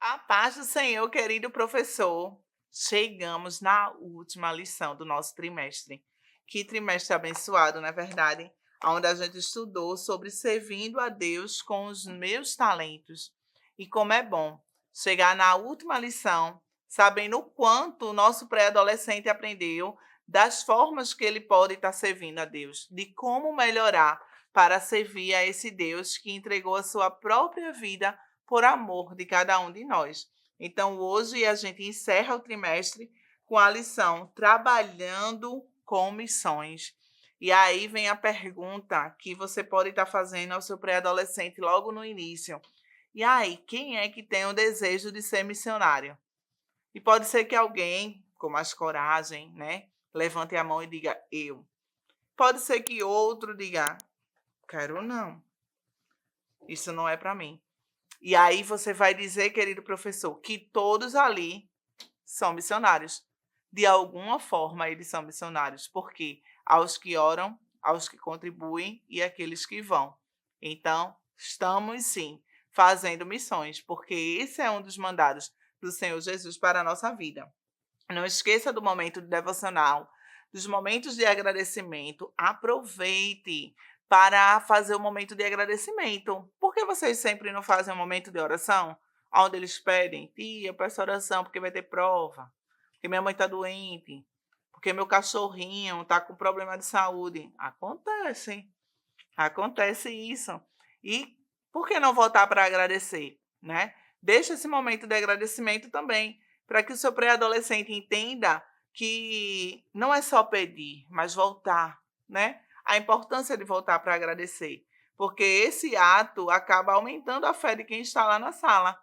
A paz do Senhor, querido professor. Chegamos na última lição do nosso trimestre. Que trimestre abençoado, não é verdade? Onde a gente estudou sobre servindo a Deus com os meus talentos. E como é bom chegar na última lição, sabendo o quanto o nosso pré-adolescente aprendeu das formas que ele pode estar servindo a Deus, de como melhorar para servir a esse Deus que entregou a sua própria vida por amor de cada um de nós. Então, hoje a gente encerra o trimestre com a lição Trabalhando com Missões. E aí vem a pergunta que você pode estar fazendo ao seu pré-adolescente logo no início. E aí, quem é que tem o desejo de ser missionário? E pode ser que alguém com mais coragem, né, levante a mão e diga eu. Pode ser que outro diga quero não. Isso não é para mim. E aí você vai dizer, querido professor, que todos ali são missionários. De alguma forma eles são missionários, porque aos que oram, aos que contribuem e aqueles que vão. Então, estamos sim fazendo missões, porque esse é um dos mandados do Senhor Jesus para a nossa vida. Não esqueça do momento de devocional, dos momentos de agradecimento. Aproveite para fazer o momento de agradecimento. Por que vocês sempre não fazem um momento de oração? Onde eles pedem, tia, eu peço oração porque vai ter prova, porque minha mãe está doente, porque meu cachorrinho está com problema de saúde. Acontece isso. E por que não voltar para agradecer, né? Deixa esse momento de agradecimento também, para que o seu pré-adolescente entenda que não é só pedir, mas voltar, né? A importância de voltar para agradecer, porque esse ato acaba aumentando a fé de quem está lá na sala.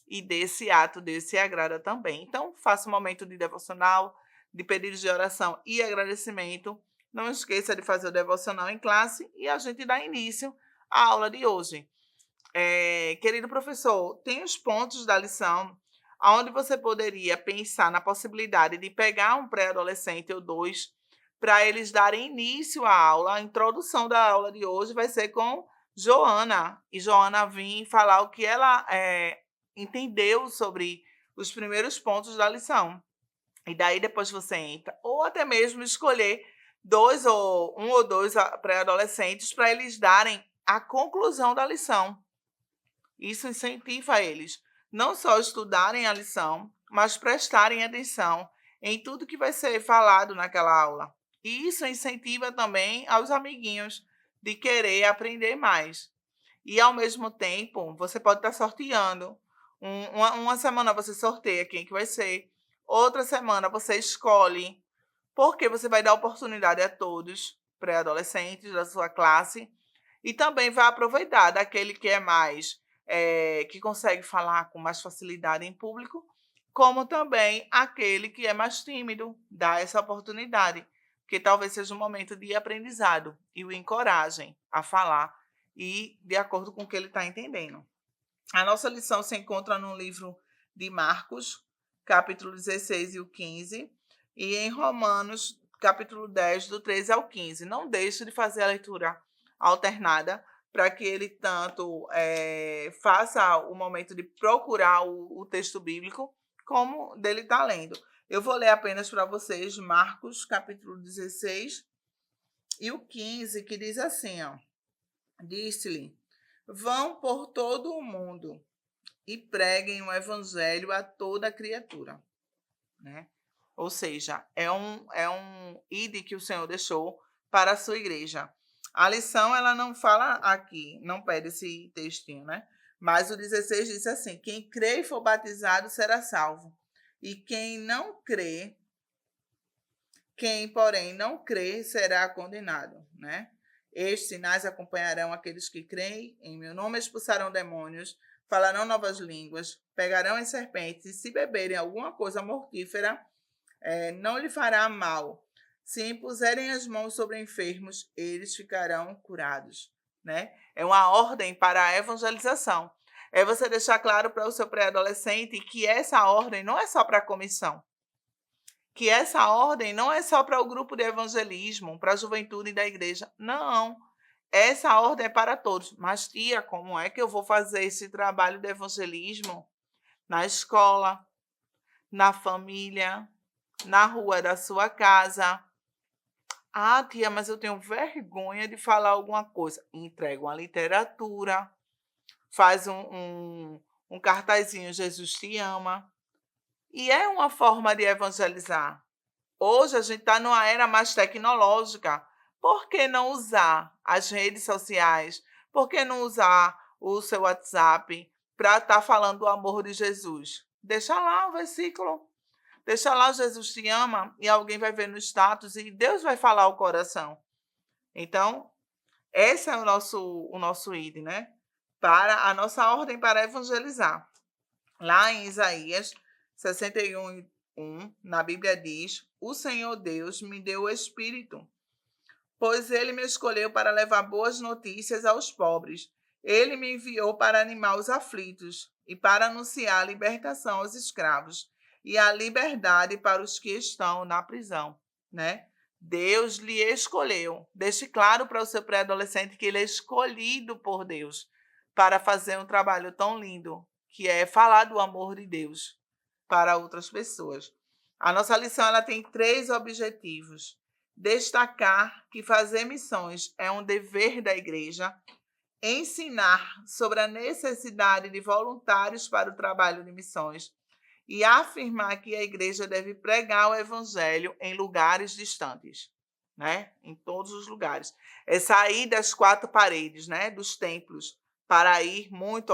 E desse ato, desse agrada também. Então, faça um momento de devocional, de pedidos de oração e agradecimento. Não esqueça de fazer o devocional em classe e a gente dá início à aula de hoje. Querido professor, tem os pontos da lição onde você poderia pensar na possibilidade de pegar um pré-adolescente ou dois para eles darem início à aula. A introdução da aula de hoje vai ser com Joana, e Joana vir falar o que ela entendeu sobre os primeiros pontos da lição. E daí depois você entra, ou até mesmo escolher dois ou um ou dois pré-adolescentes para eles darem a conclusão da lição. Isso incentiva eles não só estudarem a lição, mas prestarem atenção em tudo que vai ser falado naquela aula. E isso incentiva também aos amiguinhos de querer aprender mais. E ao mesmo tempo, você pode estar sorteando. Uma semana você sorteia quem que vai ser, outra semana você escolhe, porque você vai dar oportunidade a todos, pré-adolescentes da sua classe, e também vai aproveitar daquele que é mais, que consegue falar com mais facilidade em público, como também aquele que é mais tímido, dá essa oportunidade, porque talvez seja um momento de aprendizado e o encorajem a falar e de acordo com o que ele está entendendo. A nossa lição se encontra no livro de Marcos, capítulo 16 e o 15, e em Romanos, capítulo 10, do 13 ao 15. Não deixe de fazer a leitura alternada para que ele tanto faça o momento de procurar o texto bíblico, como dele estar lendo. Eu vou ler apenas para vocês Marcos, capítulo 16 e o 15, que diz assim, ó. Disse-lhe, vão por todo o mundo e preguem o evangelho a toda criatura, né? Ou seja, é um ide que o Senhor deixou para a sua igreja. A lição, ela não fala aqui, não pede esse textinho, né? Mas o 16 diz assim, quem crê e for batizado será salvo. E quem, porém, não crê, será condenado, né? Estes sinais acompanharão aqueles que creem, em meu nome expulsarão demônios, falarão novas línguas, pegarão as serpentes, e se beberem alguma coisa mortífera, não lhe fará mal. Se impuserem as mãos sobre enfermos, eles ficarão curados, né? É uma ordem para a evangelização. É você deixar claro para o seu pré-adolescente que essa ordem não é só para a comissão, que essa ordem não é só para o grupo de evangelismo, para a juventude da igreja. Não, essa ordem é para todos. Mas, tia, como é que eu vou fazer esse trabalho de evangelismo na escola, na família, na rua da sua casa. Ah, tia, mas eu tenho vergonha de falar alguma coisa. Entrega uma literatura, faz um cartazinho, Jesus te ama. E é uma forma de evangelizar. Hoje a gente está numa era mais tecnológica. Por que não usar as redes sociais? Por que não usar o seu WhatsApp para estar falando do amor de Jesus? Deixa lá o versículo. Deixa lá, Jesus te ama, e alguém vai ver no status e Deus vai falar ao coração. Então, esse é o nosso ID, né? Para a nossa ordem para evangelizar. Lá em Isaías 61:1, na Bíblia diz: O Senhor Deus me deu o Espírito, pois ele me escolheu para levar boas notícias aos pobres. Ele me enviou para animar os aflitos e para anunciar a libertação aos escravos e a liberdade para os que estão na prisão, né? Deus lhe escolheu. Deixe claro para o seu pré-adolescente que ele é escolhido por Deus para fazer um trabalho tão lindo, que é falar do amor de Deus para outras pessoas. A nossa lição ela tem 3 objetivos: destacar que fazer missões é um dever da igreja, ensinar sobre a necessidade de voluntários para o trabalho de missões e afirmar que a igreja deve pregar o evangelho em lugares distantes, né? Em todos os lugares. É sair das 4 paredes, né? Dos templos, para ir muito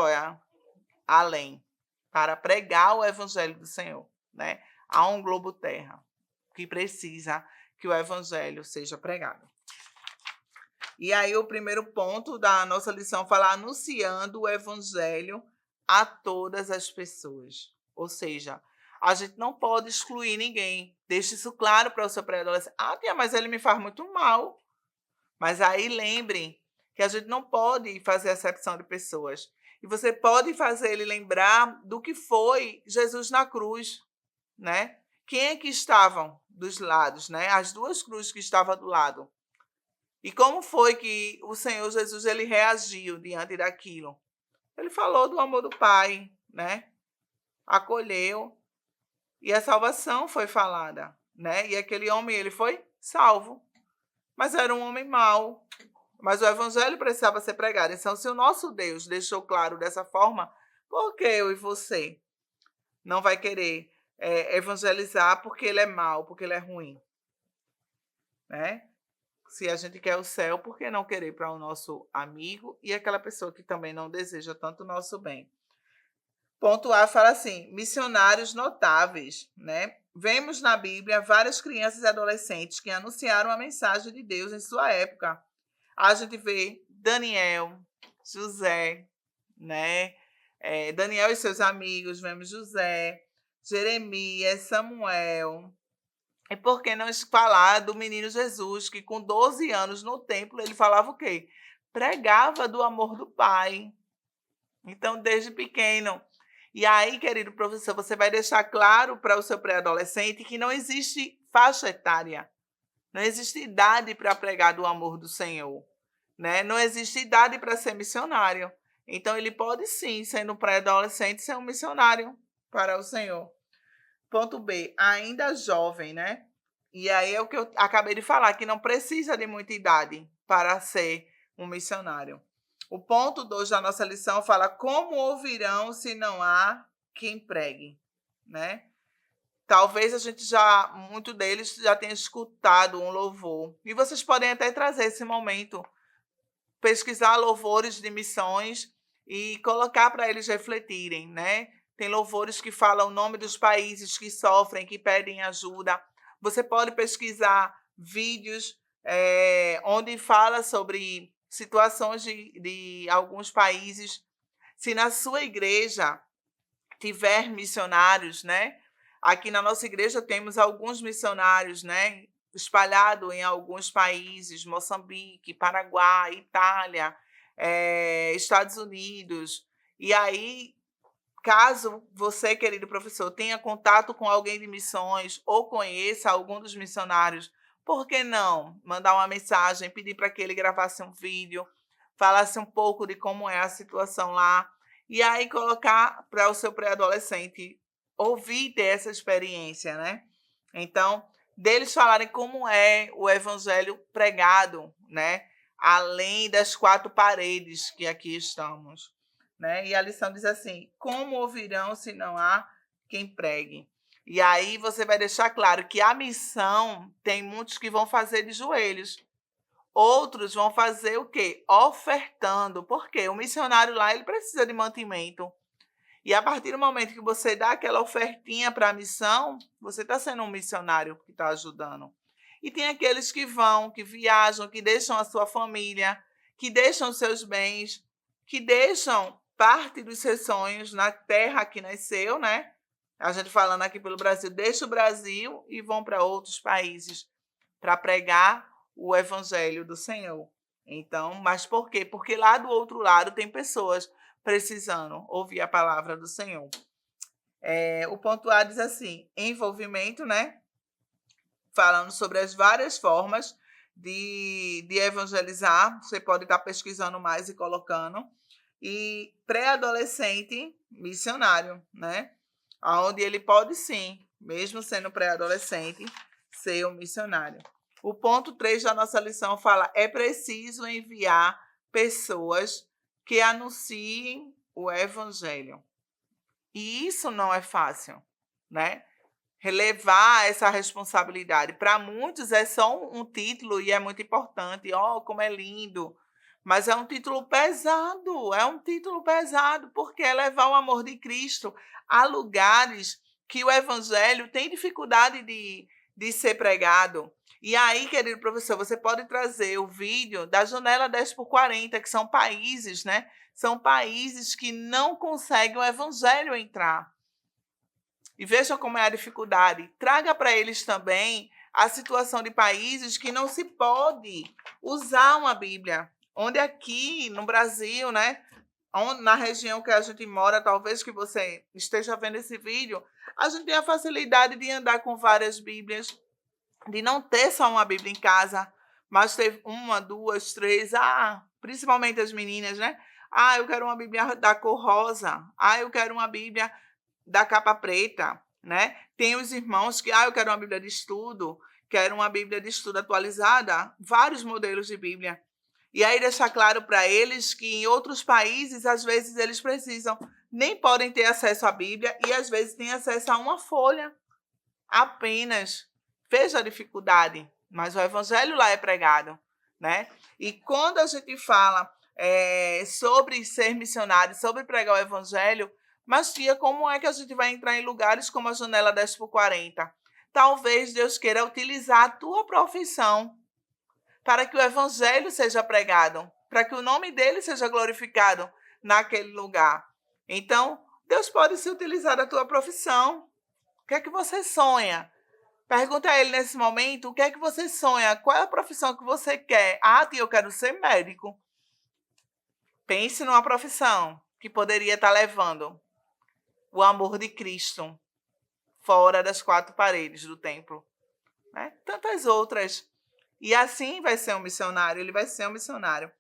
além, para pregar o evangelho do Senhor, né? Há um globo terra que precisa que o evangelho seja pregado. E aí o primeiro ponto da nossa lição fala anunciando o evangelho a todas as pessoas. Ou seja, a gente não pode excluir ninguém. Deixe isso claro para o seu pré-adolescente. Ah, tia, mas ele me faz muito mal. Mas aí lembrem que a gente não pode fazer acepção de pessoas. E você pode fazer ele lembrar do que foi Jesus na cruz, né? Quem é que estavam dos lados, né? As 2 cruzes que estavam do lado. E como foi que o Senhor Jesus ele reagiu diante daquilo? Ele falou do amor do Pai, né? Acolheu e a salvação foi falada, né? E aquele homem ele foi salvo, mas era um homem mau. Mas o evangelho precisava ser pregado. Então, se o nosso Deus deixou claro dessa forma, por que eu e você não vai querer evangelizar porque ele é mau, porque ele é ruim, né? Se a gente quer o céu, por que não querer para o nosso amigo e aquela pessoa que também não deseja tanto o nosso bem? Ponto A fala assim: missionários notáveis, né? Vemos na Bíblia várias crianças e adolescentes que anunciaram a mensagem de Deus em sua época. A gente vê Daniel, José, né? Daniel e seus amigos, vemos José, Jeremias, Samuel. E por que não falar do menino Jesus, que com 12 anos no templo, ele falava o quê? Pregava do amor do Pai. Então, desde pequeno. E aí, querido professor, você vai deixar claro para o seu pré-adolescente que não existe faixa etária. Não existe idade para pregar do amor do Senhor, né? Não existe idade para ser missionário. Então, ele pode sim, sendo um pré-adolescente, ser um missionário para o Senhor. Ponto B, ainda jovem, né? E aí é o que eu acabei de falar, que não precisa de muita idade para ser um missionário. O ponto 2 da nossa lição fala como ouvirão se não há quem pregue, né? Talvez muito deles já tenha escutado um louvor. E vocês podem até trazer esse momento, pesquisar louvores de missões e colocar para eles refletirem, né? Tem louvores que falam o nome dos países que sofrem, que pedem ajuda. Você pode pesquisar vídeos onde fala sobre situações de alguns países. Se na sua igreja tiver missionários, né? Aqui na nossa igreja temos alguns missionários, né? Espalhados em alguns países, Moçambique, Paraguai, Itália, Estados Unidos. E aí, caso você, querido professor, tenha contato com alguém de missões ou conheça algum dos missionários, por que não mandar uma mensagem, pedir para que ele gravasse um vídeo, falasse um pouco de como é a situação lá e aí colocar para o seu pré-adolescente ouvir e ter essa experiência, né? Então, deles falarem como é o evangelho pregado, né? Além das quatro paredes que aqui estamos, né? E a lição diz assim: como ouvirão se não há quem pregue? E aí você vai deixar claro que a missão tem muitos que vão fazer de joelhos. Outros vão fazer o quê? Ofertando. Por quê? O missionário lá, ele precisa de mantimento. E a partir do momento que você dá aquela ofertinha para a missão, você está sendo um missionário que está ajudando. E tem aqueles que vão, que viajam, que deixam a sua família, que deixam os seus bens, que deixam parte dos seus sonhos na terra que nasceu, né? A gente falando aqui pelo Brasil, deixa o Brasil e vão para outros países para pregar o evangelho do Senhor. Então, mas por quê? Porque lá do outro lado tem pessoas precisando ouvir a palavra do Senhor. O ponto A diz assim: envolvimento, né? Falando sobre as várias formas de evangelizar. Você pode estar pesquisando mais e colocando. E pré-adolescente missionário, né? Onde ele pode sim, mesmo sendo pré-adolescente, ser um missionário. O ponto 3 da nossa lição fala: é preciso enviar pessoas que anunciem o evangelho. E isso não é fácil, né? Relevar essa responsabilidade. Para muitos é só um título e é muito importante. Oh, como é lindo! Mas é um título pesado, porque é levar o amor de Cristo a lugares que o evangelho tem dificuldade de ser pregado. E aí, querido professor, você pode trazer o vídeo da janela 10x40, que são países, né? São países que não conseguem o evangelho entrar. E veja como é a dificuldade. Traga para eles também a situação de países que não se pode usar uma Bíblia. Onde aqui no Brasil, né, na região que a gente mora, talvez que você esteja vendo esse vídeo, a gente tem a facilidade de andar com várias Bíblias, de não ter só uma Bíblia em casa, mas ter uma, duas, três, principalmente as meninas, né? Eu quero uma Bíblia da cor rosa. Eu quero uma Bíblia da capa preta, né? Tem os irmãos que, eu quero uma Bíblia de estudo, quero uma Bíblia de estudo atualizada, vários modelos de Bíblia. E aí deixar claro para eles que em outros países, às vezes, eles precisam, nem podem ter acesso à Bíblia e às vezes têm acesso a uma folha apenas. Veja a dificuldade, mas o evangelho lá é pregado, né? E quando a gente fala sobre ser missionário, sobre pregar o evangelho, mas, tia, como é que a gente vai entrar em lugares como a janela 10x40? Talvez Deus queira utilizar a tua profissão para que o evangelho seja pregado, para que o nome dele seja glorificado naquele lugar. Então, Deus pode se utilizar da tua profissão. O que é que você sonha? Pergunta a ele nesse momento, o que é que você sonha? Qual é a profissão que você quer? Tia, eu quero ser médico. Pense numa profissão que poderia estar levando o amor de Cristo fora das quatro paredes do templo, né? Tantas outras. E assim vai ser um missionário, ele vai ser um missionário,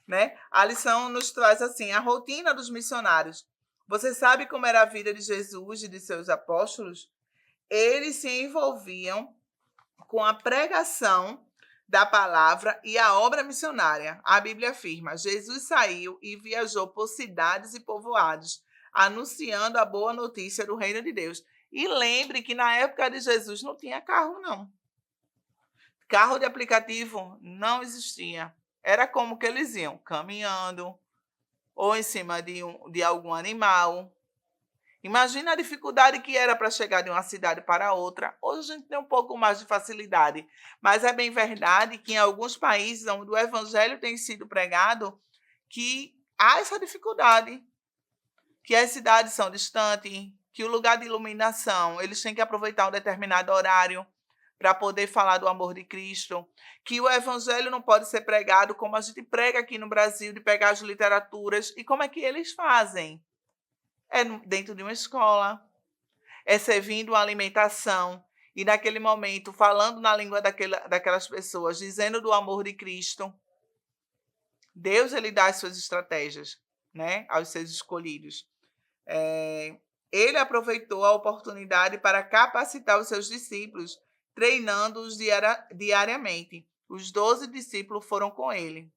né? A lição nos traz assim, a rotina dos missionários. Você sabe como era a vida de Jesus e de seus apóstolos? Eles se envolviam com a pregação da palavra e a obra missionária. A Bíblia afirma: Jesus saiu e viajou por cidades e povoados, anunciando a boa notícia do reino de Deus. E lembre que na época de Jesus não tinha carro, não. Carro de aplicativo não existia. Era como que eles iam, caminhando, ou em cima de algum animal. Imagina a dificuldade que era para chegar de uma cidade para outra. Hoje a gente tem um pouco mais de facilidade, mas é bem verdade que em alguns países onde o evangelho tem sido pregado, que há essa dificuldade, que as cidades são distantes, que o lugar de iluminação, eles têm que aproveitar um determinado horário para poder falar do amor de Cristo, que o evangelho não pode ser pregado como a gente prega aqui no Brasil, de pegar as literaturas, e como é que eles fazem? É dentro de uma escola, é servindo uma alimentação e naquele momento falando na língua daquelas pessoas, dizendo do amor de Cristo. Deus, ele dá as suas estratégias. né, aos seus escolhidos. Ele aproveitou a oportunidade para capacitar os seus discípulos, treinando-os diariamente. Os 12 discípulos foram com ele.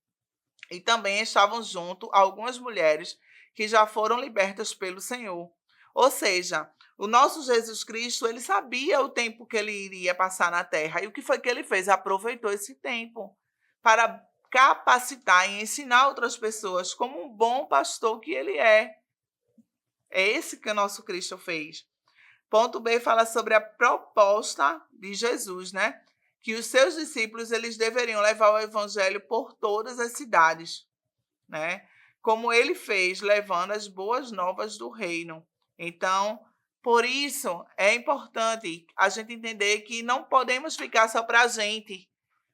E também estavam junto algumas mulheres que já foram libertas pelo Senhor. Ou seja, o nosso Jesus Cristo, ele sabia o tempo que ele iria passar na terra. E o que foi que ele fez? Aproveitou esse tempo para capacitar e ensinar outras pessoas como um bom pastor que ele é. É esse que o nosso Cristo fez. Ponto B fala sobre a proposta de Jesus, né? Que os seus discípulos eles deveriam levar o evangelho por todas as cidades, né? Como ele fez, levando as boas novas do reino. Então, por isso é importante a gente entender que não podemos ficar só para a gente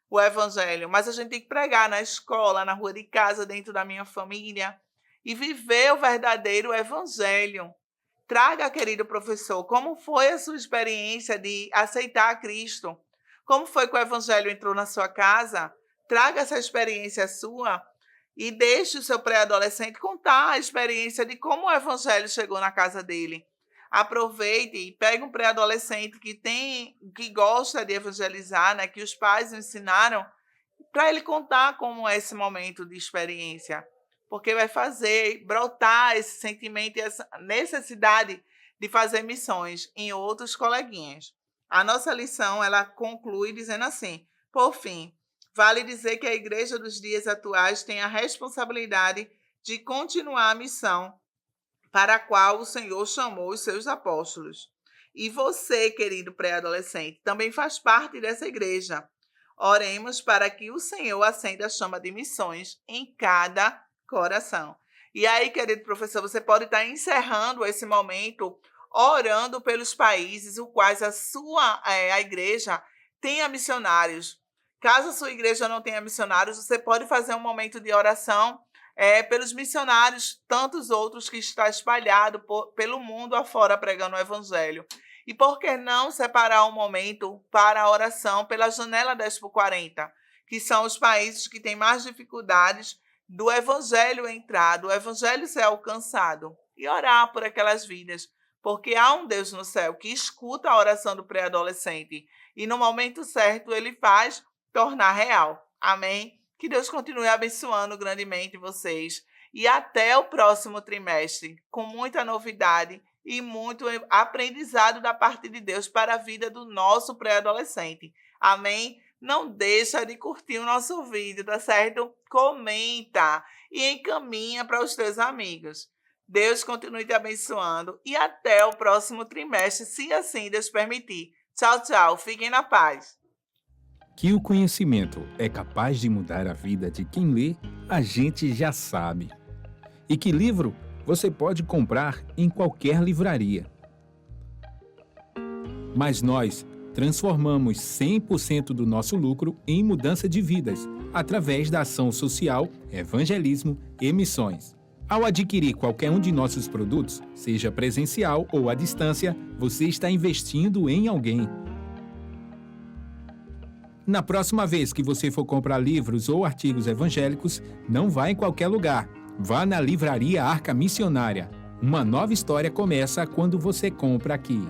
o evangelho, mas a gente tem que pregar na escola, na rua de casa, dentro da minha família e viver o verdadeiro evangelho. Traga, querido professor, como foi a sua experiência de aceitar a Cristo? Como foi que o evangelho entrou na sua casa? Traga essa experiência sua e deixe o seu pré-adolescente contar a experiência de como o evangelho chegou na casa dele. Aproveite e pegue um pré-adolescente que gosta de evangelizar, né, que os pais ensinaram, para ele contar como é esse momento de experiência, porque vai fazer brotar esse sentimento e essa necessidade de fazer missões em outros coleguinhas. A nossa lição, ela conclui dizendo assim: por fim, vale dizer que a igreja dos dias atuais tem a responsabilidade de continuar a missão para a qual o Senhor chamou os seus apóstolos. E você, querido pré-adolescente, também faz parte dessa igreja. Oremos para que o Senhor acenda a chama de missões em cada coração. E aí, querido professor, você pode estar encerrando esse momento orando pelos países os quais a igreja tenha missionários. Caso a sua igreja não tenha missionários, você pode fazer um momento de oração pelos missionários, tantos outros que estão espalhados pelo mundo afora pregando o evangelho. E por que não separar um momento para a oração pela janela 10x40, que são os países que têm mais dificuldades do evangelho entrar, do evangelho ser alcançado, e orar por aquelas vidas, porque há um Deus no céu que escuta a oração do pré-adolescente e no momento certo ele faz tornar real. Amém? Que Deus continue abençoando grandemente vocês e até o próximo trimestre, com muita novidade e muito aprendizado da parte de Deus para a vida do nosso pré-adolescente. Amém? Não deixa de curtir o nosso vídeo, tá certo? Comenta e encaminha para os teus amigos. Deus continue te abençoando e até o próximo trimestre, se assim Deus permitir. Tchau, tchau. Fiquem na paz. Que o conhecimento é capaz de mudar a vida de quem lê, a gente já sabe. E que livro você pode comprar em qualquer livraria. Mas nós transformamos 100% do nosso lucro em mudança de vidas, através da ação social, evangelismo e missões. Ao adquirir qualquer um de nossos produtos, seja presencial ou à distância, você está investindo em alguém. Na próxima vez que você for comprar livros ou artigos evangélicos, não vá em qualquer lugar. Vá na Livraria Arca Missionária. Uma nova história começa quando você compra aqui.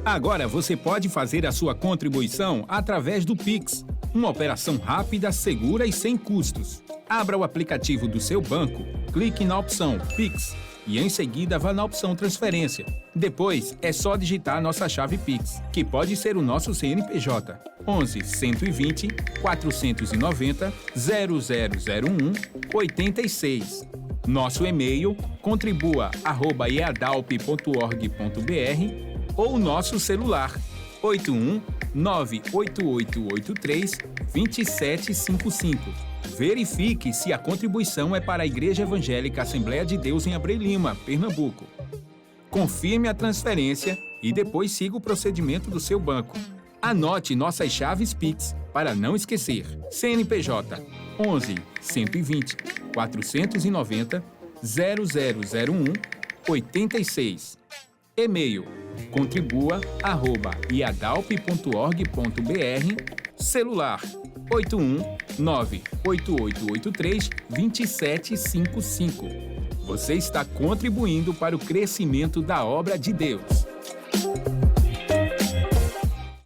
Agora você pode fazer a sua contribuição através do Pix. Uma operação rápida, segura e sem custos. Abra o aplicativo do seu banco, clique na opção Pix e em seguida vá na opção Transferência. Depois é só digitar nossa chave Pix, que pode ser o nosso CNPJ 11 120 490 0001 86. Nosso e-mail contribua@eadalp.org.br ou nosso celular 81 98883 2755. Verifique se a contribuição é para a Igreja Evangélica Assembleia de Deus em Abreu Lima, Pernambuco. Confirme a transferência e depois siga o procedimento do seu banco. Anote nossas chaves Pix para não esquecer. CNPJ 11 120 490 0001 86. E-mail contribua@iadalp.org.br. Celular 81 98883 2755. Você está contribuindo para o crescimento da obra de Deus.